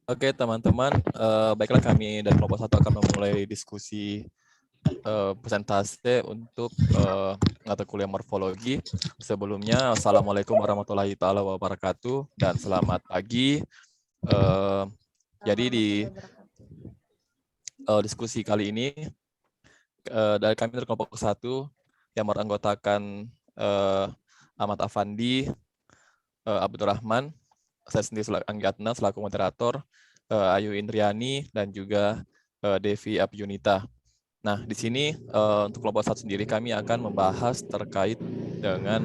Oke, teman-teman, baiklah kami dari kelompok 1 akan memulai diskusi presentase untuk mata kuliah morfologi. Sebelumnya, Assalamualaikum warahmatullahi taala wabarakatuh dan selamat pagi. Jadi di diskusi kali ini dari kami dari kelompok 1 yang beranggotakan Ahmad Afandi, Abdurrahman, saya sendiri selaku Anggatna selaku moderator, Ayu Indriani dan juga Devi Abjunita. Nah, di sini untuk kelompok 1 sendiri kami akan membahas terkait dengan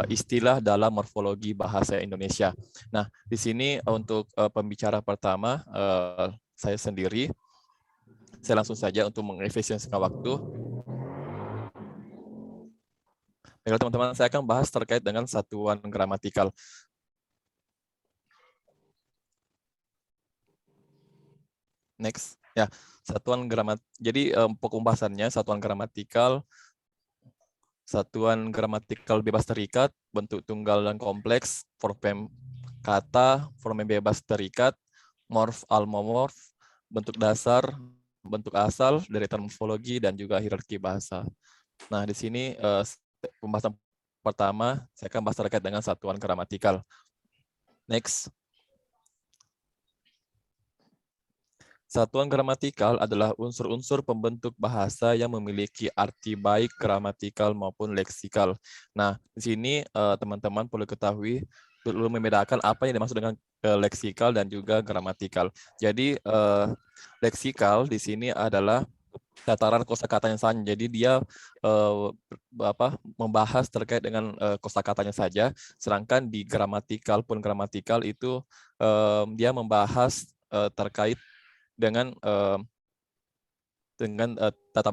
istilah dalam morfologi bahasa Indonesia. Nah, di sini untuk pembicara pertama saya sendiri. Saya langsung saja untuk mengefisiensikan waktu. Baiklah teman-teman, saya akan bahas terkait dengan satuan gramatikal. Next. Ya, satuan Jadi pembahasannya satuan gramatikal bebas terikat, bentuk tunggal dan kompleks, form kata, form bebas terikat, morf almomorf, bentuk dasar, bentuk asal, deretan morfologi dan juga hierarki bahasa. Nah, di sini pembahasan pertama saya akan bahas terkait dengan satuan gramatikal. Next. Satuan gramatikal adalah unsur-unsur pembentuk bahasa yang memiliki arti baik gramatikal maupun leksikal. Nah, di sini teman-teman perlu ketahui, perlu membedakan apa yang dimaksud dengan leksikal dan juga gramatikal. Jadi leksikal di sini adalah tataran kosakatanya saja. Jadi dia membahas terkait dengan kosakatanya saja, sedangkan di gramatikal itu dia membahas terkait dengan tata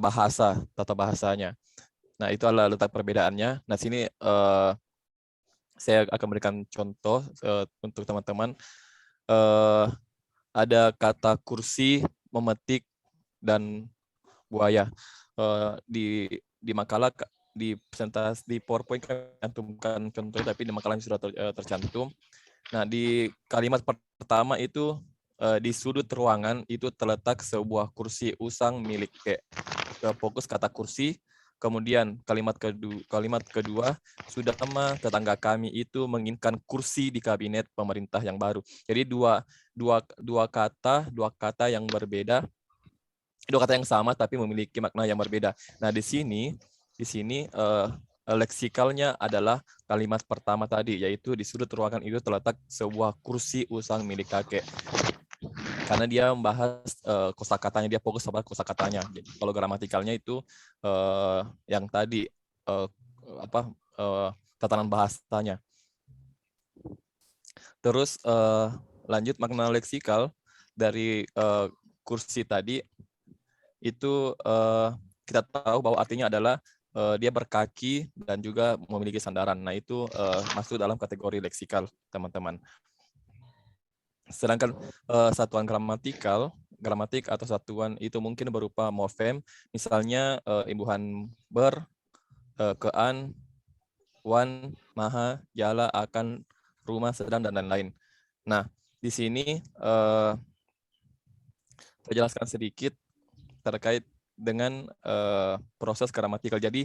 bahasanya. Nah, itu adalah letak perbedaannya. Nah, sini saya akan berikan contoh untuk teman-teman. Ada kata kursi, memetik, dan buaya. Di makalah, di presentasi, di PowerPoint kami cantumkan contohnya, tapi di makalah sudah tercantum. Nah, di kalimat pertama itu di sudut ruangan itu terletak sebuah kursi usang milik P. Fokus kata kursi. Kemudian kalimat kedua, sudah lama tetangga kami itu menginginkan kursi di kabinet pemerintah yang baru. Jadi dua kata yang berbeda, dua kata yang sama tapi memiliki makna yang berbeda. Nah, di sini leksikalnya adalah kalimat pertama tadi, yaitu di sudut ruangan itu terletak sebuah kursi usang milik kakek. Karena dia membahas kosakatanya, dia fokus pada kosakatanya. Jadi kalau gramatikalnya itu yang tadi tatanan bahasanya. Terus lanjut makna leksikal dari kursi tadi itu kita tahu bahwa artinya adalah dia berkaki dan juga memiliki sandaran. Nah, itu masuk dalam kategori leksikal, teman-teman. Sedangkan satuan gramatik atau satuan itu mungkin berupa morfem, misalnya imbuhan ber, kean, wan, maha, jala, akan, rumah, sedang, dan lain-lain. Nah, di sini saya jelaskan sedikit terkait dengan proses gramatikal. Jadi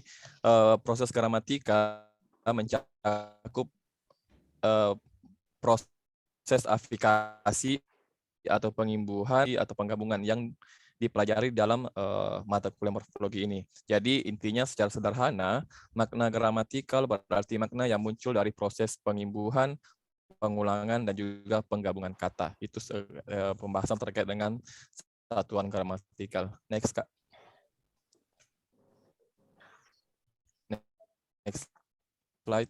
proses gramatikal mencakup proses aplikasi atau pengimbuhan atau penggabungan yang dipelajari dalam mata kuliah morfologi ini. Jadi intinya secara sederhana, makna gramatikal berarti makna yang muncul dari proses pengimbuhan, pengulangan, dan juga penggabungan kata. Itu pembahasan terkait dengan satuan gramatikal. Next, Kak. Next slide.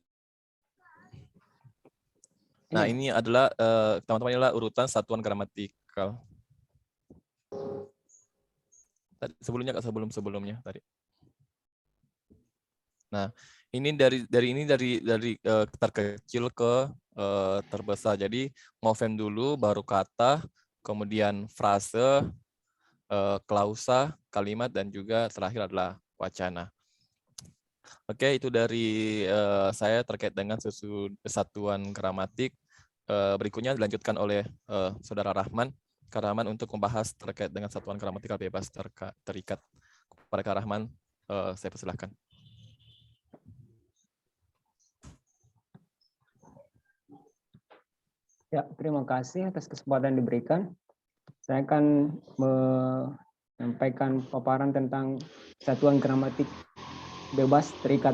Nah, ini adalah teman-teman, inilah urutan satuan gramatikal. Sebelumnya, Kak, sebelumnya tadi. Nah, ini dari terkecil ke terbesar. Jadi morfem dulu, baru kata, kemudian frase, klausa, kalimat, dan juga terakhir adalah wacana. Oke, itu dari saya terkait dengan satuan gramatik. berikutnya dilanjutkan oleh Saudara Rahman. Kak Rahman untuk membahas terkait dengan satuan gramatikal bebas terikat. Kepada Kak Rahman, saya persilahkan. Ya, terima kasih atas kesempatan diberikan. Saya akan menyampaikan paparan tentang satuan gramatik bebas terikat.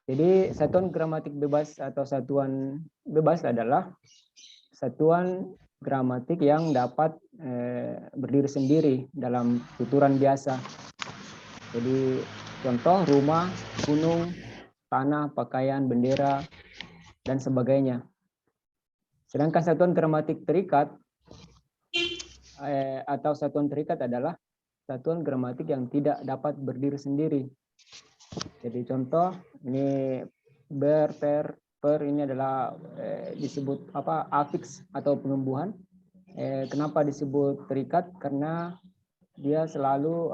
Jadi satuan gramatik bebas atau satuan bebas adalah satuan gramatik yang dapat berdiri sendiri dalam tuturan biasa. Jadi contoh rumah, gunung, tanah, pakaian, bendera, dan sebagainya. Sedangkan satuan gramatik terikat atau satuan terikat adalah satuan gramatik yang tidak dapat berdiri sendiri. Jadi contoh ini ber, per ini adalah disebut afiks atau pengembuhan. Kenapa disebut terikat? Karena dia selalu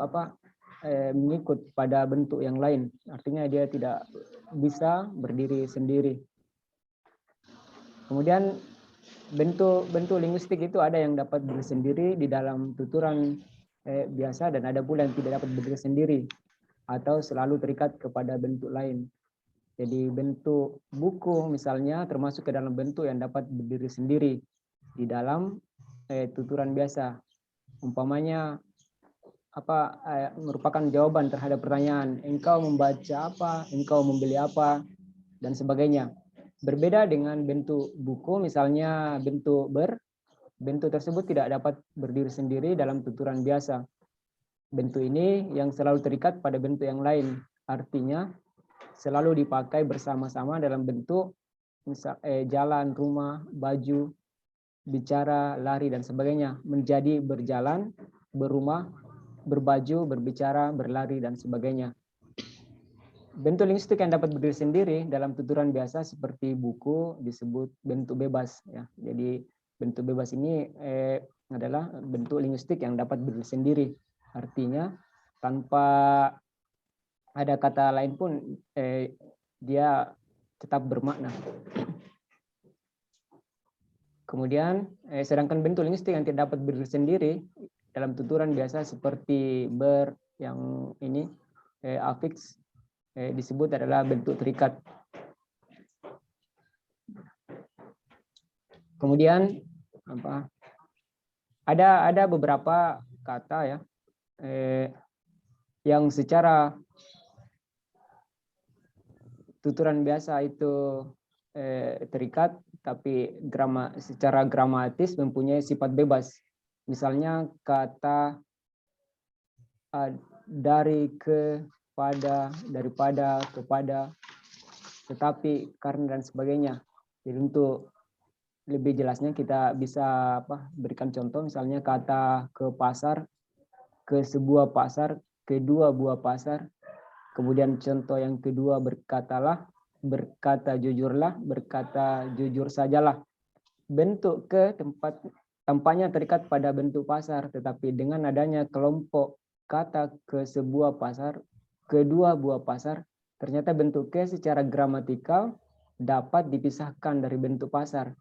mengikut pada bentuk yang lain. Artinya dia tidak bisa berdiri sendiri. Kemudian bentuk linguistik itu ada yang dapat berdiri sendiri di dalam tuturan biasa dan ada pula yang tidak dapat berdiri sendiri atau selalu terikat kepada bentuk lain. Jadi bentuk buku misalnya termasuk ke dalam bentuk yang dapat berdiri sendiri di dalam tuturan biasa. Umpamanya merupakan jawaban terhadap pertanyaan engkau membaca apa, engkau membeli apa, dan sebagainya. Berbeda dengan bentuk buku, misalnya bentuk bentuk tersebut tidak dapat berdiri sendiri dalam tuturan biasa. Bentuk ini yang selalu terikat pada bentuk yang lain, artinya selalu dipakai bersama-sama dalam bentuk jalan, rumah, baju, bicara, lari, dan sebagainya, menjadi berjalan, berumah, berbaju, berbicara, berlari, dan sebagainya. Bentuk linguistik yang dapat berdiri sendiri dalam tuturan biasa seperti buku disebut bentuk bebas. Ya. Jadi bentuk bebas ini adalah bentuk linguistik yang dapat berdiri sendiri. Artinya tanpa ada kata lain pun dia tetap bermakna. Kemudian sedangkan bentuk linguistik yang tidak dapat berdiri sendiri dalam tuturan biasa seperti ber yang ini afiks disebut adalah bentuk terikat. Kemudian ada beberapa kata ya yang secara tuturan biasa itu terikat, tapi secara gramatis mempunyai sifat bebas. Misalnya kata dari, ke, pada, daripada, kepada, tetapi, karena, dan sebagainya. Jadi untuk lebih jelasnya kita bisa berikan contoh, misalnya kata ke pasar, ke sebuah pasar, ke dua buah pasar. Kemudian contoh yang kedua berkatalah, berkata jujurlah, berkata jujur sajalah. Bentuk ke tampaknya terikat pada bentuk pasar, tetapi dengan adanya kelompok kata ke sebuah pasar, kedua buah pasar, ternyata bentuk ke secara gramatikal dapat dipisahkan dari bentuk pasar.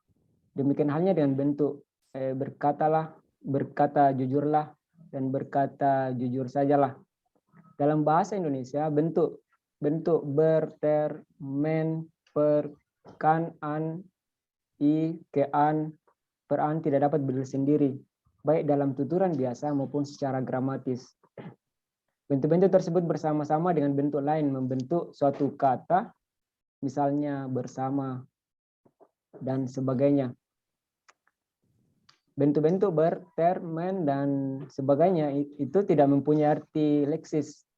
Demikian halnya dengan bentuk berkatalah, berkata jujurlah, dan berkata jujur sajalah. Dalam bahasa Indonesia bentuk ber, ter, men, per, kan, an, i, ke, an, per, an tidak dapat berdiri sendiri, baik dalam tuturan biasa maupun secara gramatis. Bentuk-bentuk tersebut bersama-sama dengan bentuk lain membentuk suatu kata, misalnya bersama, dan sebagainya. Bentuk-bentuk ber, ter, men, dan sebagainya itu tidak mempunyai arti leksis,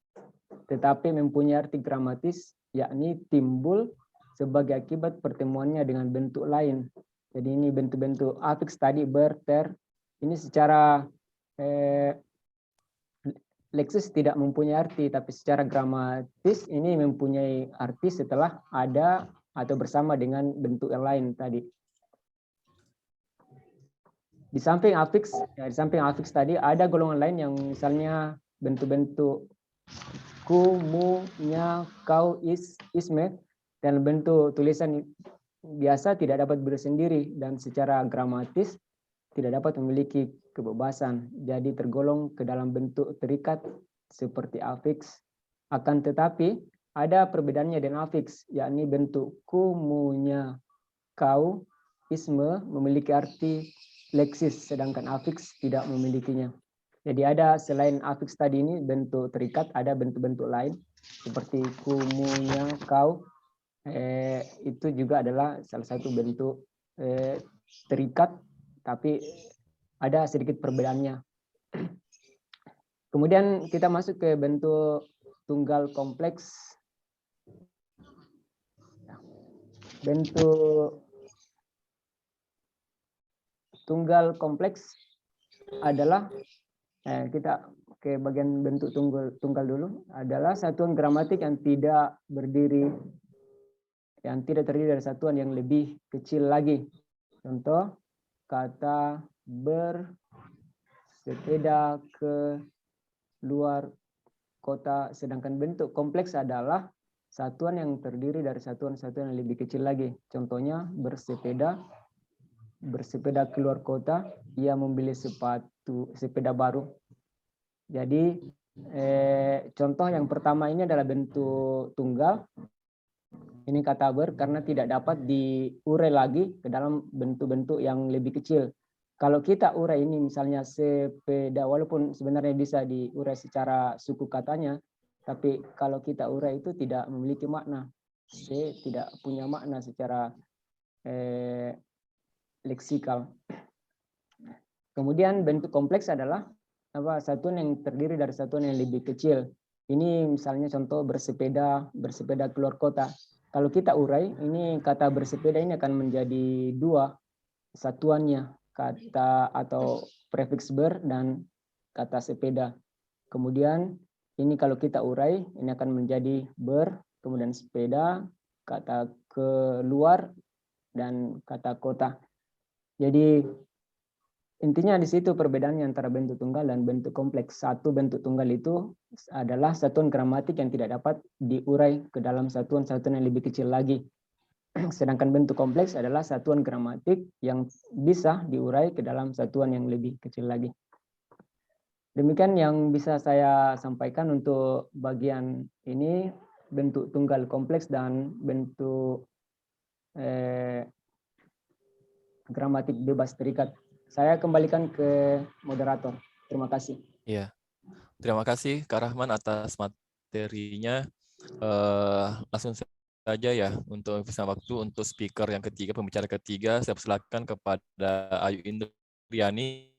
tetapi mempunyai arti gramatis, yakni timbul sebagai akibat pertemuannya dengan bentuk lain. Jadi ini bentuk-bentuk afiks tadi ber, ter, ini secara leksis tidak mempunyai arti, tapi secara gramatis ini mempunyai arti setelah ada atau bersama dengan bentuk yang lain tadi. Di samping afiks tadi ada golongan lain yang misalnya bentuk-bentuk ku, mu, nya, kau, is, isme, dan bentuk tulisan biasa tidak dapat bersendiri dan secara gramatis tidak dapat memiliki kebebasan. Jadi tergolong ke dalam bentuk terikat seperti afiks. Akan tetapi ada perbedaannya dengan afiks, yakni bentuk kumunya kau, isme memiliki arti leksis, sedangkan afiks tidak memilikinya. Jadi ada selain afiks tadi ini bentuk terikat, ada bentuk-bentuk lain seperti kumunya kau, itu juga adalah salah satu bentuk terikat, tapi ada sedikit perbedaannya. Kemudian kita masuk ke bentuk tunggal kompleks. Bentuk tunggal kompleks adalah kita ke bagian bentuk tunggal dulu, adalah satuan gramatik yang tidak terdiri dari satuan yang lebih kecil lagi. Contoh kata bersepeda ke luar kota, sedangkan bentuk kompleks adalah satuan yang terdiri dari satuan-satuan yang lebih kecil lagi. Contohnya bersepeda keluar kota, ia membeli sepeda baru. Jadi contoh yang pertama ini adalah bentuk tunggal. Ini kata karena tidak dapat diurai lagi ke dalam bentuk-bentuk yang lebih kecil. Kalau kita urai ini misalnya sepeda, walaupun sebenarnya bisa diurai secara suku katanya, tapi kalau kita urai itu tidak memiliki makna. Tidak punya makna secara leksikal. Kemudian bentuk kompleks adalah satuan yang terdiri dari satuan yang lebih kecil. Ini misalnya contoh bersepeda keluar kota. Kalau kita urai, ini kata bersepeda ini akan menjadi dua satuannya, kata atau prefiks ber dan kata sepeda. Kemudian ini kalau kita urai, ini akan menjadi ber, kemudian sepeda, kata keluar, dan kata kota. Jadi intinya di situ perbedaannya antara bentuk tunggal dan bentuk kompleks. Satu bentuk tunggal itu adalah satuan gramatik yang tidak dapat diurai ke dalam satuan-satuan yang lebih kecil lagi. Sedangkan bentuk kompleks adalah satuan gramatik yang bisa diurai ke dalam satuan yang lebih kecil lagi. Demikian yang bisa saya sampaikan untuk bagian ini, bentuk tunggal kompleks dan bentuk gramatik bebas terikat. Saya kembalikan ke moderator. Terima kasih. Iya, terima kasih Kak Rahman atas materinya. Langsung saja ya untuk pesan waktu untuk speaker yang ketiga, pembicara ketiga, saya persilakan kepada Ayu Indriani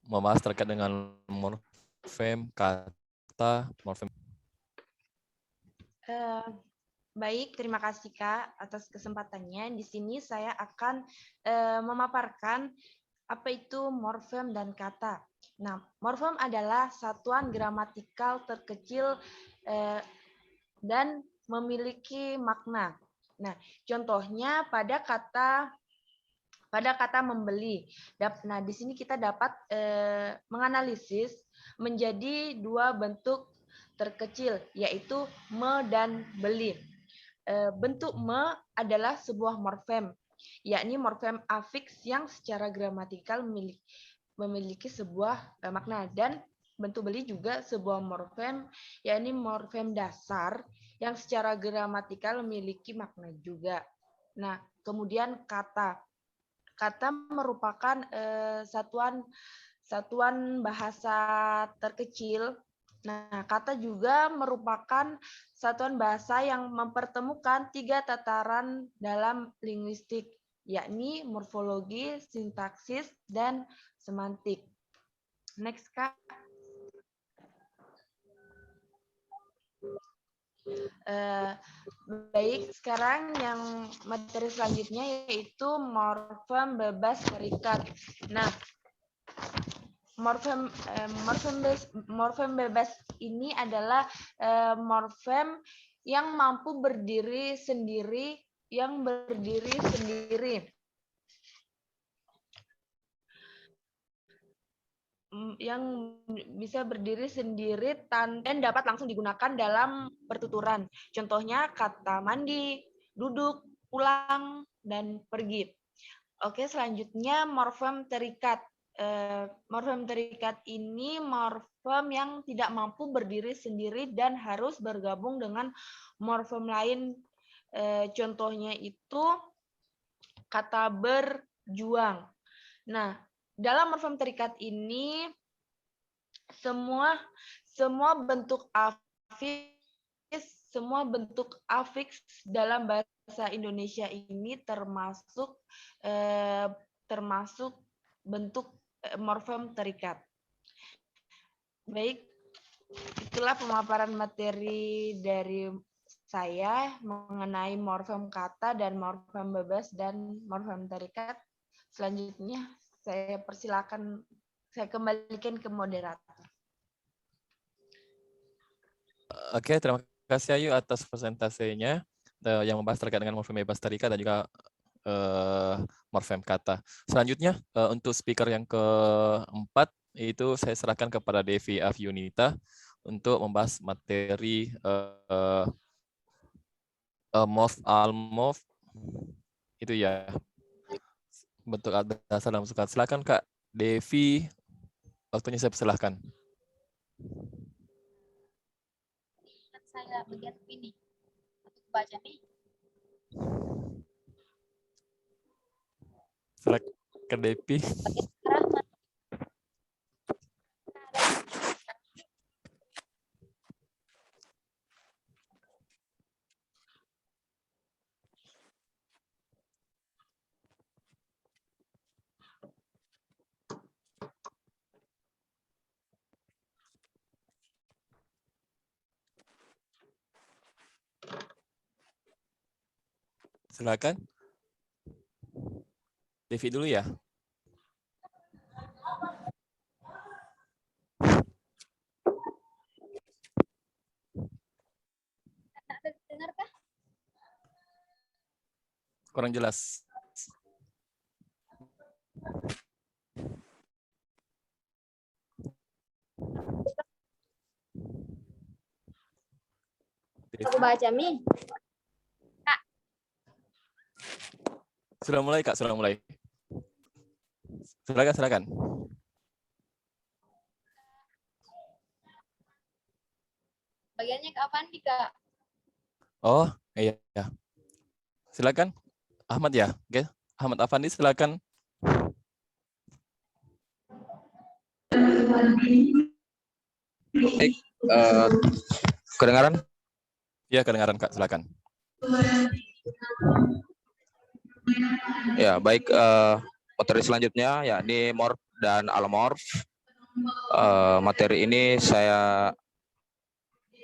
membahas terkait dengan morfem kata, morfem. Baik, terima kasih Kak atas kesempatannya. Di sini saya akan memaparkan apa itu morfem dan kata. Nah, morfem adalah satuan gramatikal terkecil dan memiliki makna. Nah, contohnya pada kata membeli. Nah, di sini kita dapat menganalisis menjadi dua bentuk terkecil, yaitu me dan beli. Bentuk me adalah sebuah morfem, yakni morfem afiks yang secara gramatikal memiliki sebuah makna, dan bentuk beli juga sebuah morfem, yakni morfem dasar yang secara gramatikal memiliki makna juga. Nah, kemudian kata merupakan satuan bahasa terkecil. Nah, kata juga merupakan satuan bahasa yang mempertemukan tiga tataran dalam linguistik, yakni morfologi, sintaksis, dan semantik. Next, Kak. Baik, sekarang yang materi selanjutnya yaitu morfem bebas terikat. Nah, morfem bebas ini adalah morfem yang mampu berdiri sendiri, yang bisa berdiri sendiri dan dapat langsung digunakan dalam pertuturan. Contohnya kata mandi, duduk, pulang, dan pergi. Oke, selanjutnya morfem terikat. Morfem terikat ini morfem yang tidak mampu berdiri sendiri dan harus bergabung dengan morfem lain. Contohnya itu kata berjuang. Nah, dalam morfem terikat ini semua bentuk afiks dalam bahasa Indonesia ini termasuk bentuk morfem terikat. Baik, itulah pemaparan materi dari saya mengenai morfem kata dan morfem bebas dan morfem terikat. Selanjutnya saya kembalikan ke moderator. Oke, terima kasih Ayu atas presentasinya yang membahas terkait dengan morfem bebas terikat dan juga morfem kata. Selanjutnya untuk speaker yang keempat itu saya serahkan kepada Devi Afyunita untuk membahas materi morph almorph itu ya, bentuk dasar dalam sukat. Silakan Kak Devi, waktunya saya persilahkan. Saya bagian ini untuk baca nih. Silakan ke Devi. Silakan. Devi dulu ya. Dengarkah? Kurang jelas. Aku baca nih. Sudah mulai Kak, sudah mulai. Silakan. Bagiannya ke Avandi, Kak. Oh, iya. Silakan. Ahmad ya. Oke. Ahmad Afandi silakan. Baik, kedengaran? Iya, kedengaran Kak, silakan. Ya, baik, materi selanjutnya yakni morph dan alomorph. Materi ini saya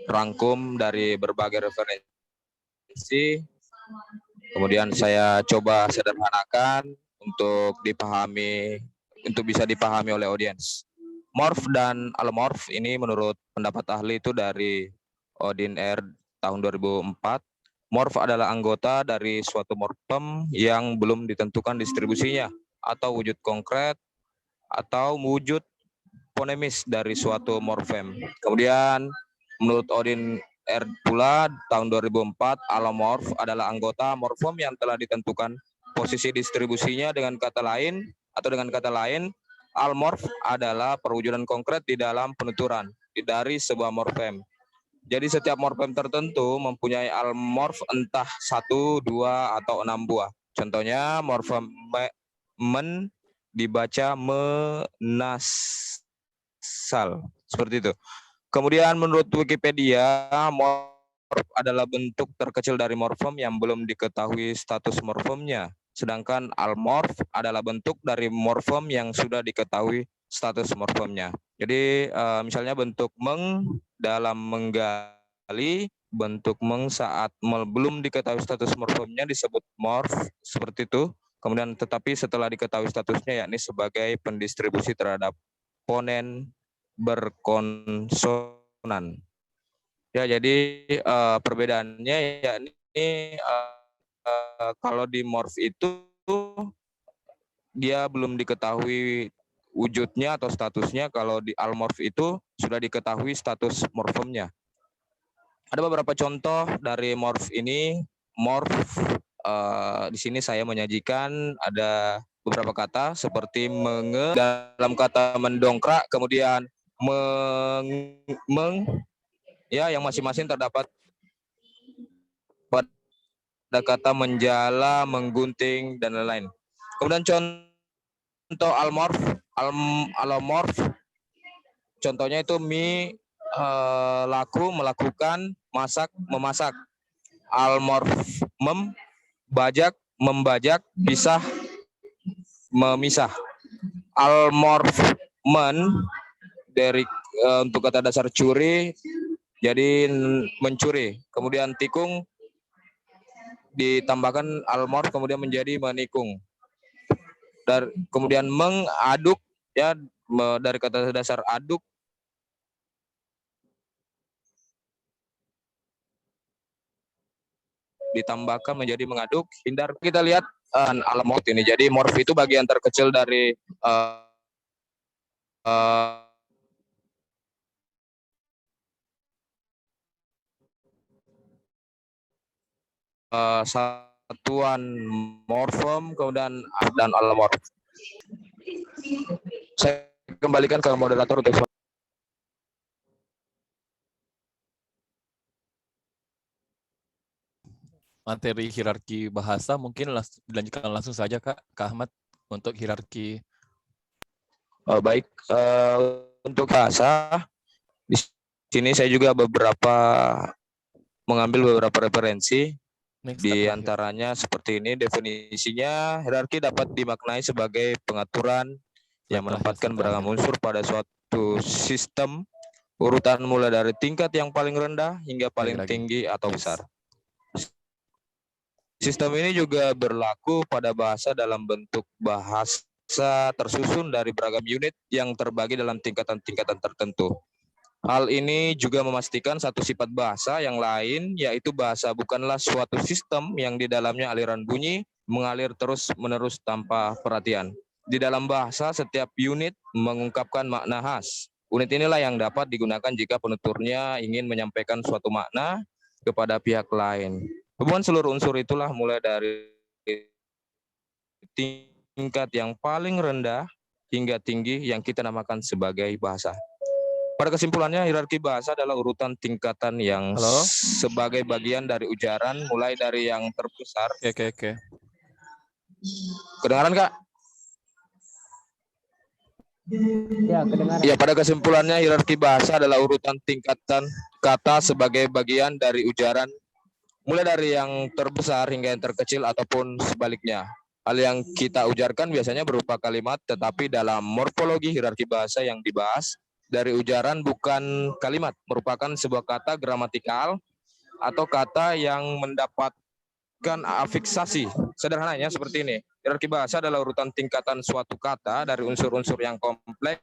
rangkum dari berbagai referensi, kemudian saya coba sederhanakan untuk bisa dipahami oleh audiens. Morph dan alomorph ini menurut pendapat ahli itu dari Odin R tahun 2004. Morph adalah anggota dari suatu morfem yang belum ditentukan distribusinya atau wujud konkret atau wujud fonemis dari suatu morfem. Kemudian menurut Odin R pula tahun 2004, alomorph adalah anggota morfem yang telah ditentukan posisi distribusinya. Dengan kata lain, almorph adalah perwujudan konkret di dalam penuturan dari sebuah morfem. Jadi setiap morfem tertentu mempunyai almorph entah 1, 2, atau 6 buah. Contohnya morfem men dibaca menasal. Seperti itu. Kemudian menurut Wikipedia, morph adalah bentuk terkecil dari morfem yang belum diketahui status morfemnya. Sedangkan almorph adalah bentuk dari morfem yang sudah diketahui status morfemnya. Jadi misalnya bentuk meng dalam menggali, bentuk meng saat belum diketahui status morfemnya disebut morph, seperti itu. Kemudian tetapi setelah diketahui statusnya yakni sebagai pendistribusi terhadap ponen berkonsonan. Ya, jadi perbedaannya yakni kalau di morph itu dia belum diketahui wujudnya atau statusnya, kalau di almorph itu sudah diketahui status morfemnya. Ada beberapa contoh dari morph ini. Morph di sini saya menyajikan ada beberapa kata seperti dalam kata mendongkrak, kemudian ya yang masing-masing terdapat pada kata menjala, menggunting dan lain-lain. Kemudian contoh alomorf, contohnya itu laku, melakukan, masak, memasak. Almorf bajak, membajak, pisah, memisah. Almorfmen dari untuk kata dasar curi jadi mencuri. Kemudian tikung ditambahkan almorf kemudian menjadi menikung. Kemudian mengaduk ya dari kata dasar aduk ditambahkan menjadi mengaduk. Hindar. Kita lihat almorf ini. Jadi morf itu bagian terkecil dari satuan morfem kemudian dan alomorf. Saya kembalikan ke moderator untuk materi hierarki bahasa mungkin dilanjutkan langsung saja Kak Ahmad untuk hierarki. baik, untuk bahasa di sini saya juga mengambil beberapa referensi. Di antaranya seperti ini definisinya, hierarki dapat dimaknai sebagai pengaturan yang menempatkan beragam unsur pada suatu sistem, urutan mulai dari tingkat yang paling rendah hingga paling tinggi atau besar. Sistem ini juga berlaku pada bahasa dalam bentuk bahasa tersusun dari beragam unit yang terbagi dalam tingkatan-tingkatan tertentu. Hal ini juga memastikan satu sifat bahasa yang lain, yaitu bahasa bukanlah suatu sistem yang di dalamnya aliran bunyi mengalir terus-menerus tanpa perhatian. Di dalam bahasa, setiap unit mengungkapkan makna khas. Unit inilah yang dapat digunakan jika penuturnya ingin menyampaikan suatu makna kepada pihak lain. Hubungan seluruh unsur itulah mulai dari tingkat yang paling rendah hingga tinggi yang kita namakan sebagai bahasa. Pada kesimpulannya, hierarki bahasa adalah urutan tingkatan yang sebagai bagian dari ujaran, mulai dari yang terbesar. Oke. Kedengaran, Kak? Ya, kedengaran. Ya, pada kesimpulannya, hierarki bahasa adalah urutan tingkatan kata sebagai bagian dari ujaran, mulai dari yang terbesar hingga yang terkecil ataupun sebaliknya. Hal yang kita ujarkan biasanya berupa kalimat, tetapi dalam morfologi hierarki bahasa yang dibahas, dari ujaran bukan kalimat, merupakan sebuah kata gramatikal atau kata yang mendapatkan afiksasi. Sederhananya seperti ini, hierarki bahasa adalah urutan tingkatan suatu kata dari unsur-unsur yang kompleks.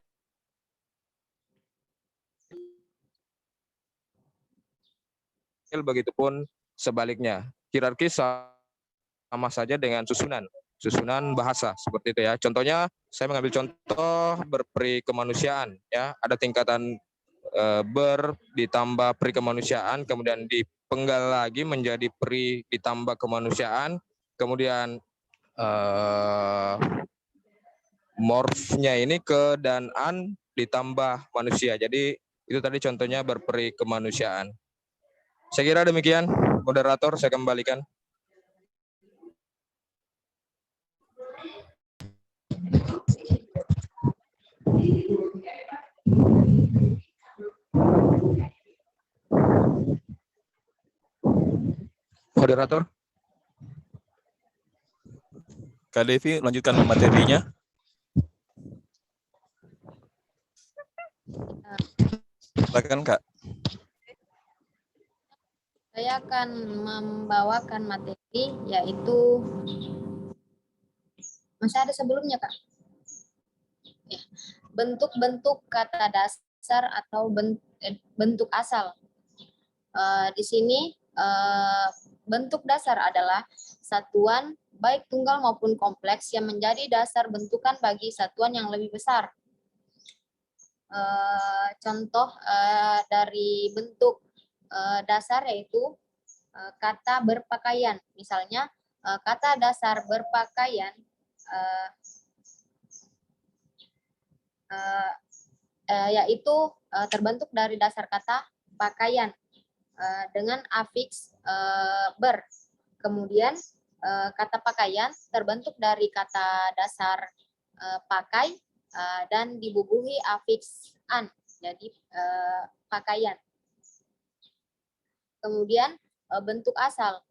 Begitupun sebaliknya, hierarki sama saja dengan susunan bahasa seperti itu ya. Contohnya saya mengambil contoh berperi kemanusiaan ya, ada tingkatan ber ditambah peri kemanusiaan, kemudian dipenggal lagi menjadi peri ditambah kemanusiaan, kemudian morfnya ini ke dan an ditambah manusia. Jadi itu tadi contohnya berperi kemanusiaan. Saya kira demikian, moderator, saya kembalikan. Moderator. Kak Devi, lanjutkan materinya. Silakan, Kak. Saya akan membawakan materi, yaitu masih ada sebelumnya, Kak. Ya. Bentuk-bentuk kata dasar atau bentuk asal. Di sini bentuk dasar adalah satuan baik tunggal maupun kompleks yang menjadi dasar bentukan bagi satuan yang lebih besar. Contoh dari bentuk dasar yaitu kata berpakaian. Misalnya kata dasar berpakaian yaitu terbentuk dari dasar kata pakaian dengan afiks ber. Kemudian kata pakaian terbentuk dari kata dasar pakai dan dibubuhi afiks an. Jadi pakaian. Kemudian bentuk asal.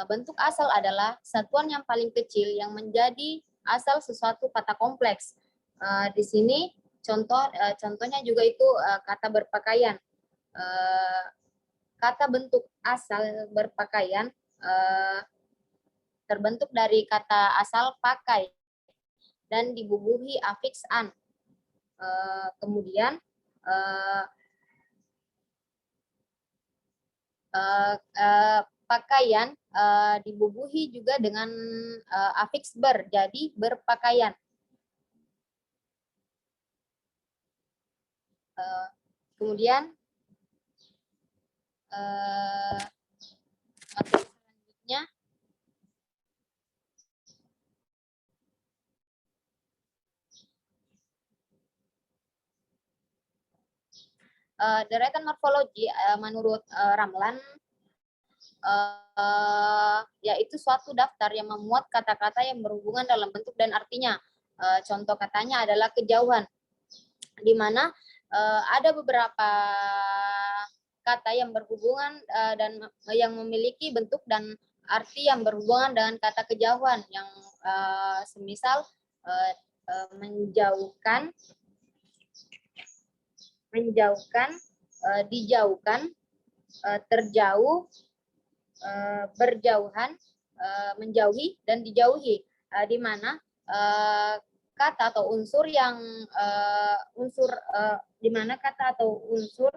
Bentuk asal adalah satuan yang paling kecil yang menjadi asal sesuatu kata kompleks. Di sini contohnya juga itu kata berpakaian. Kata bentuk asal berpakaian terbentuk dari kata asal pakai dan dibubuhi afiks an. Kemudian pakaian dibubuhi juga dengan afiks ber, jadi berpakaian. Kemudian materi selanjutnya deretan morfologi menurut Ramlan yaitu suatu daftar yang memuat kata-kata yang berhubungan dalam bentuk dan artinya. Contoh katanya adalah kejauhan, di mana ada beberapa kata yang berhubungan dan yang memiliki bentuk dan arti yang berhubungan dengan kata kejauhan, yang semisal menjauhkan, dijauhkan, terjauh, berjauhan, menjauhi, dan dijauhi, di mana kata atau unsur yang di mana kata atau unsur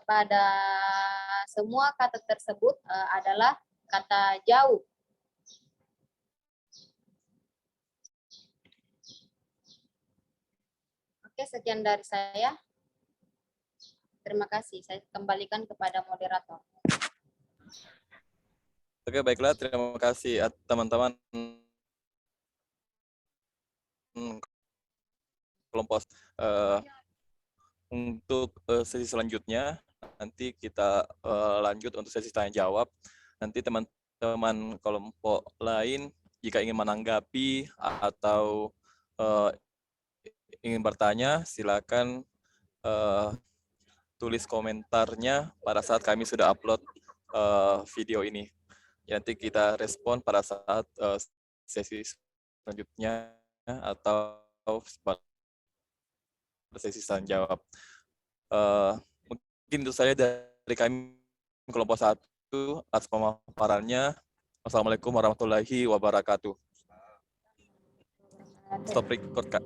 pada semua kata tersebut adalah kata jauh. Oke, sekian dari saya. Terima kasih. Saya kembalikan kepada moderator. Oke, baiklah. Terima kasih teman-teman kelompok. Untuk sesi selanjutnya, nanti kita lanjut untuk sesi tanya jawab. Nanti teman-teman kelompok lain jika ingin menanggapi atau ingin bertanya, silakan tulis komentarnya pada saat kami sudah upload video ini. Nanti kita respon pada saat sesi selanjutnya atau sesi tanya jawab. Mungkin itu saja dari kami kelompok 1 atas pemaparannya. Wassalamualaikum warahmatullahi wabarakatuh. Stop record, Kak.